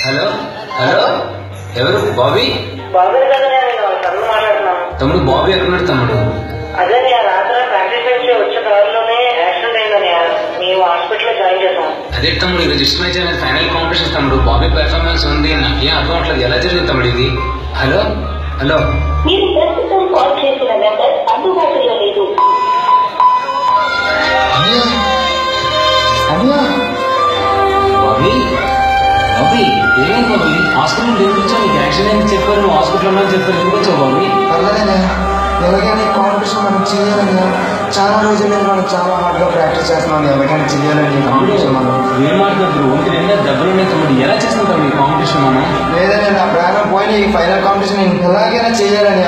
Hello hello ఎవరు? బాబీ? తమ్ముడు బాబీ ఎక్కడున్నాడు తమ్ముడు? అదే రాత్రి ప్రాక్టీస్ నుంచి వచ్చే దారిలోనే యాక్సిడెంట్ అయిందని మేము హాస్పిటల్లో జాయిన్ చేసాం. అదే తమ్ముడు ఈరోజు టెస్ట్ మ్యాచ్ అనేది ఫైనల్ కాంపిటీషన్ తమ్ముడు. బాబీ పెర్ఫార్మెన్స్ ఉంది, నాకు ఏం అర్థం అవట్లేదు. ఎలా జరిగింది తమ్ముడు ఇది? హలో హలో మీరు ప్రస్తుతం కాల్ చేసిన నెంబర్ అందుబాటులో లేదు. బాబీ బాబీ ఏమైంది బాబీ? హాస్పిటల్ లేపించా, నీకు యాక్సిడెంట్ అని చెప్పారు, నువ్వు హాస్పిటల్ ఉన్నావు చెప్పారు, ఎందుకు వచ్చావు బాబీ? అలాగే ఎలాగైనా కాంపిటీషన్ మనం చేయాలని చాలా రోజుల నుంచి మనం చాలా హార్డ్గా ప్రాక్టీస్ చేస్తున్నాం. ఎవరికైనా చేయాలని కాంపిటీషన్ మనం ఏం మాట్లాడుతున్నారు? ఒంటి నిండా దెబ్బలు ఉన్నాయి తమ్ముడు, ఎలా చేస్తుంటాం ఈ కాంపిటీషన్ మనం? లేదండి, నా ప్రాణం పోయిన ఈ ఫైనల్ కాంపిటీషన్ ఎలాగైనా చేయాలని.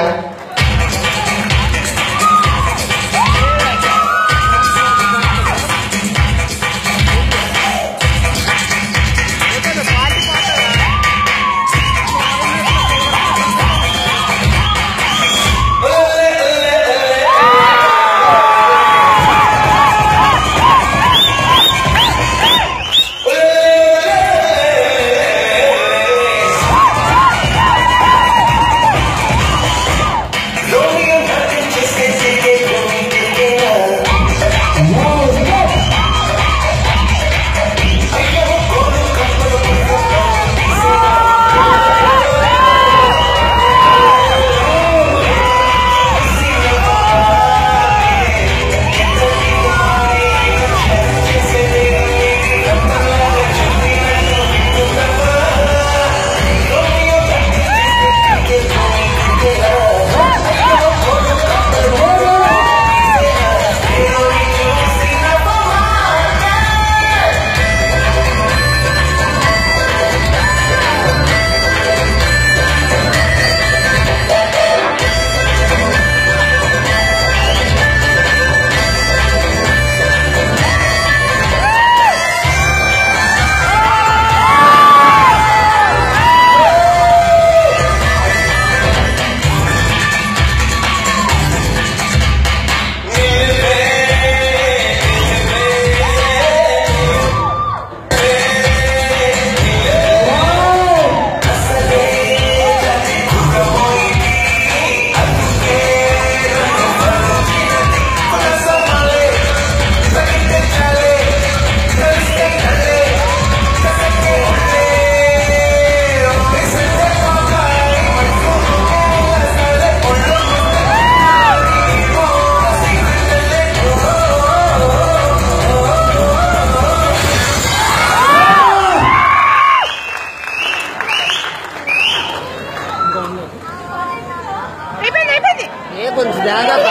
కొంచెం జాగ్రత్త.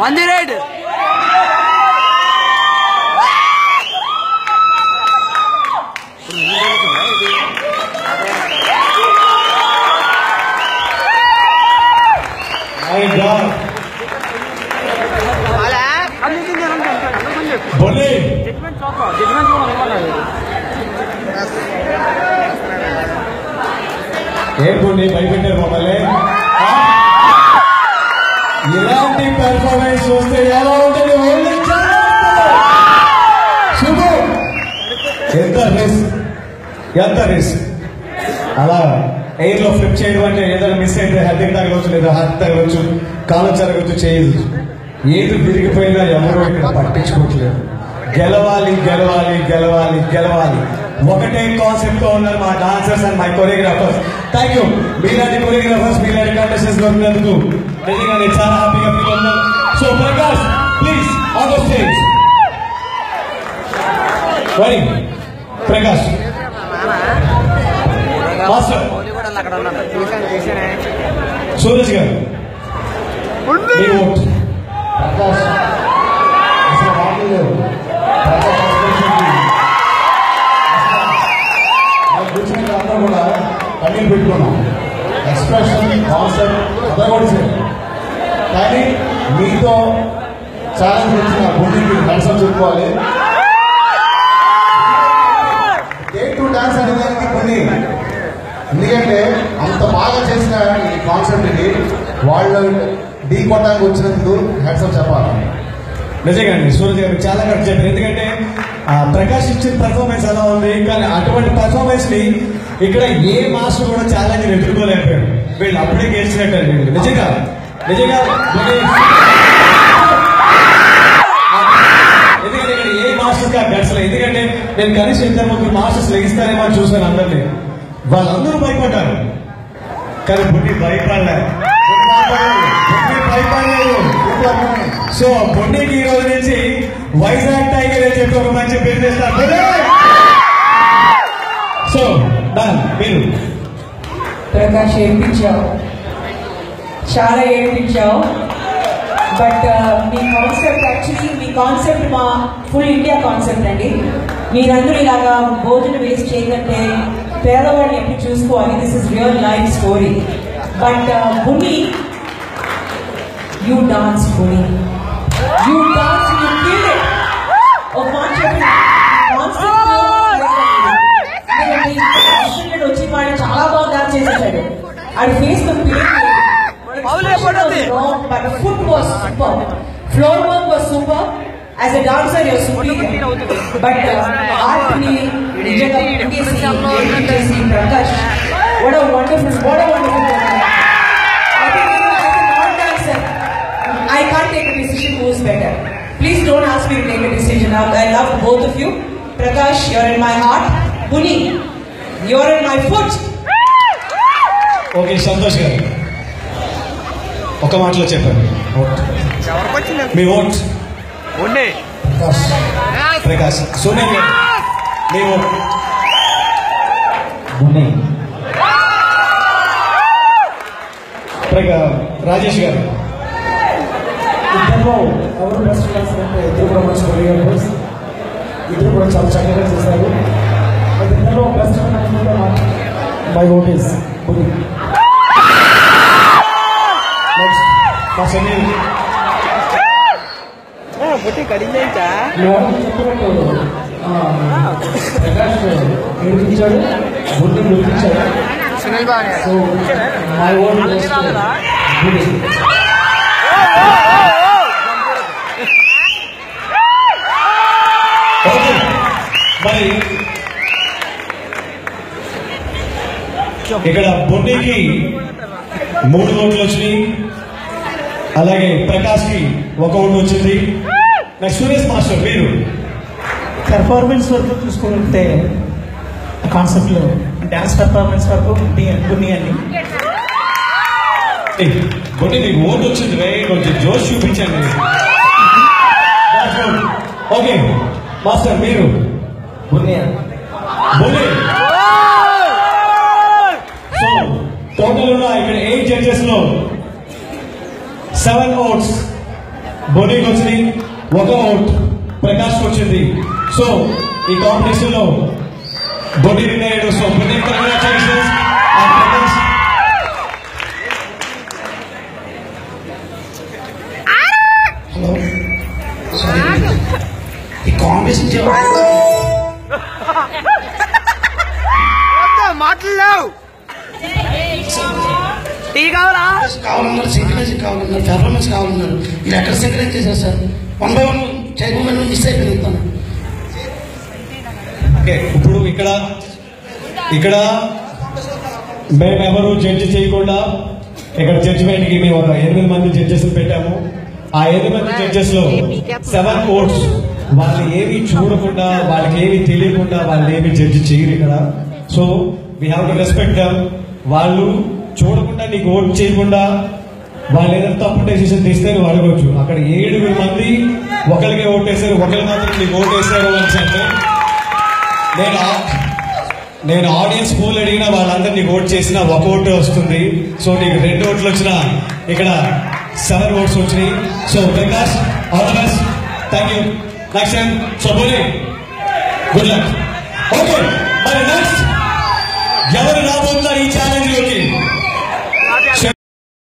On the right. ఏర్పడి భయపెట్టారు మమ్మల్ని. ఇలాంటి పెర్ఫార్మెన్స్ చూస్తే ఎలా ఉంటుంది? శుభం. ఎంత రిస్క్ అలా ఎయిర్ లో ఫ్లిప్ చేయడం అంటే ఏదైనా మిస్ అయితే హెల్త్ తగ్గవచ్చు, లేదా హార్ట్ తగ్గవచ్చు, కాలు జరగచ్చు, చేయదు. ఏది విరిగిపోయినా ఎవరు ఇక్కడ పట్టించుకోవట్లేదు. గెలవాలి గెలవాలి గెలవాలి గెలవాలి ఒకటే కాన్సెప్ట్ తో ఉన్నారు మా dancers and my choreographers. Thank you. మీలాంటి కొరియోగ్రాఫర్స్, మీలాంటి కంటెస్టెంట్స్ దొరికినందుకు నిజంగా నేను చాలా హ్యాపీగా ఫీల్ ఉన్నాను. So Prakash please on the stage. Ready? Prakash master. Suraj గారు మీ ఓట్. ప్రకాష్ అసలు వాటి లేవు. కూర్చుని అందరూ కూడా కన్నీళ్ళు పెట్టుకున్నాం. ఎక్స్ప్రెషన్, కాన్సెప్ట్ అదే కూడా సార్. కానీ మీతో ఛాలెంజ్ వచ్చిన బుద్ధికి హ్యాండ్సప్ చెప్పుకోవాలి. డే టు డాన్స్ అనే దానికి కొన్ని ఎందుకంటే అంత బాగా చేసిన ఈ కాన్సెప్ట్ ఇది వాళ్ళు ఢీ కొట్టడానికి వచ్చినందుకు హ్యాట్సాప్ చెప్పాలి. నిజంగా అండి సూరజ్ గారు చాలా కరెక్ట్ చెప్పారు. ఎందుకంటే ప్రకాష్ ఇచ్చిన పర్ఫార్మెన్స్ ఎలా ఉంది, కానీ అటువంటి పర్ఫార్మెన్స్ ని ఇక్కడ ఏ మాస్టర్ కూడా ఛాలెంజ్ ఎదుర్కోలేకపోయాడు. వీళ్ళు అప్పుడే గెలిచినట్టు నిజంగా నిజంగా. ఎందుకంటే ఇక్కడ ఏ మాస్టర్స్ గా గడిచలేదు. ఎందుకంటే నేను కనీసం ఇద్దరు ముగ్గురు మాస్టర్స్ లెగిస్తారేమో చూసాను అందరినీ, వాళ్ళందరూ భయపడ్డారు. కానీ బుడ్డి భయపడలేదు. సో బుడ్డికి ఈ రోజు నుంచి వైజాగ్ టైగర్ అని చెప్పి ఒక మంచి పేరు చేస్తారు. సో మీరు ప్రకాష్ ఏడిపించావు, చాలా ఏడిపించావు. బట్ మీ కాన్సెప్ట్ యాక్చువల్లీ మీ కాన్సెప్ట్ మా ఫుల్ ఇండియా కాన్సెప్ట్ అండి. మీరందరూ ఇలాగా భోజనం వేస్ట్ చేయకంటే పేదవాడిని ఎప్పుడు చూసుకోవాలి. This is real life story. But Bunny you dance, Bunny you dance, you feel it. ఒక మాట వచ్చి వాడు చాలా బాగా డాన్స్ చేసేసాడు. అది face the pain. But the foot was super. Floor work was super. As a dancer, you're superior. But art ni nijaga Kesi Prakash. What a wonderful program. I think as a non-dancer, I can't take a decision who's better. Please don't ask me to take a decision. I love both of you. Prakash, you're in my heart. Buni, you're in my foot. Okay, Santosh garu. ఒక మాటలో చెప్పారు మీ vote Prakash. Sonia గారు మీ vote Rajesh గారు. ఇద్దరు ఎవరు best dancer అంటే ఇద్దరు కూడా మంచి కొరియోగ్రాఫర్స్, ఇద్దరు కూడా చాలా చక్కగా చేశారు. ఇద్దరు best my vote is Bunny. చెప్పినట్టు ప్రకాష్ ఏడిపించాడు, బుద్ధి గుర్తించాడు. So my vote Bunny. మరి ఇక్కడ బున్నికి 3 ఓట్లు వచ్చినాయి, అలాగే ప్రకాష్ కి 1 ఓటు వచ్చింది. నెక్స్ట్ సురేష్ మాస్టర్ మీరు పెర్ఫార్మెన్స్ వరకు చూసుకుంటే కాన్సెప్ట్ లో డాన్స్ పెర్ఫార్మెన్స్ వరకు బుని అని బున్ని నీకు ఓటు వచ్చింది, కొంచెం జోష్ చూపించండి. ఓకే మాస్టర్ మీరు బుని. సో టోటల్ ఉన్న ఇక్కడ 8 జడ్జెస్ లో 7 ఓట్స్ బునికి వచ్చింది, 1 ఓట్ ప్రకాష్ వచ్చింది. సో ఈ కాంపిటీషన్ లో బుని విన్ అయ్యాడు. So Bunny congratulations. Prakash hello ఈ కాంపిటీషన్ మాట్లాడలేవు కావాలన్నారు, సింక్రైజ్ కావాలన్నారు, పెర్ఫార్మెన్స్ కావాలన్నారు. మీరు ఎక్కడ సింక్రైజ్ చేశారు సార్? 1 by 1 చేయకుండా మిస్ అయిపోయింది. ఇప్పుడు ఇక్కడ మేమెవరు జడ్జి చేయకుండా ఇక్కడ జడ్జిమెంట్ కి మేము ఒక 8 మంది జడ్జెస్ పెట్టాము. ఆ 8 మంది జడ్జెస్ లో 7 ఓట్స్ వాళ్ళు ఏమి చూడకుండా, వాళ్ళకి ఏమి తెలియకుండా వాళ్ళు ఏమి జడ్జి చేయరు ఇక్కడ. So we have to respect them. వాళ్ళు చూడకుండా నీకు ఓట్ చేయకుండా వాళ్ళు ఏదైనా తప్పు డెసిషన్ తీస్తే నువ్వు అడగవచ్చు. అక్కడ 7 మంది ఒకరికి ఓటేశారు, ఒకరు మాత్రం నీకు ఓటేశారు అని అంటే నేను ఆడియన్స్ పోల్ అడిగినా వాళ్ళందరూ నీకు ఓట్ చేసినా 1 ఓటు వస్తుంది. సో నీకు 2 ఓట్లు వచ్చినా ఇక్కడ 7 ఓట్స్ వచ్చినాయి. So Prakash all the best, thank you. Next time so బోలే గుడ్ లక్. ఓకే మరి నెక్స్ట్ ఎవరు రాబోతున్నారు ఈ ఛాలెంజ్ లోకి?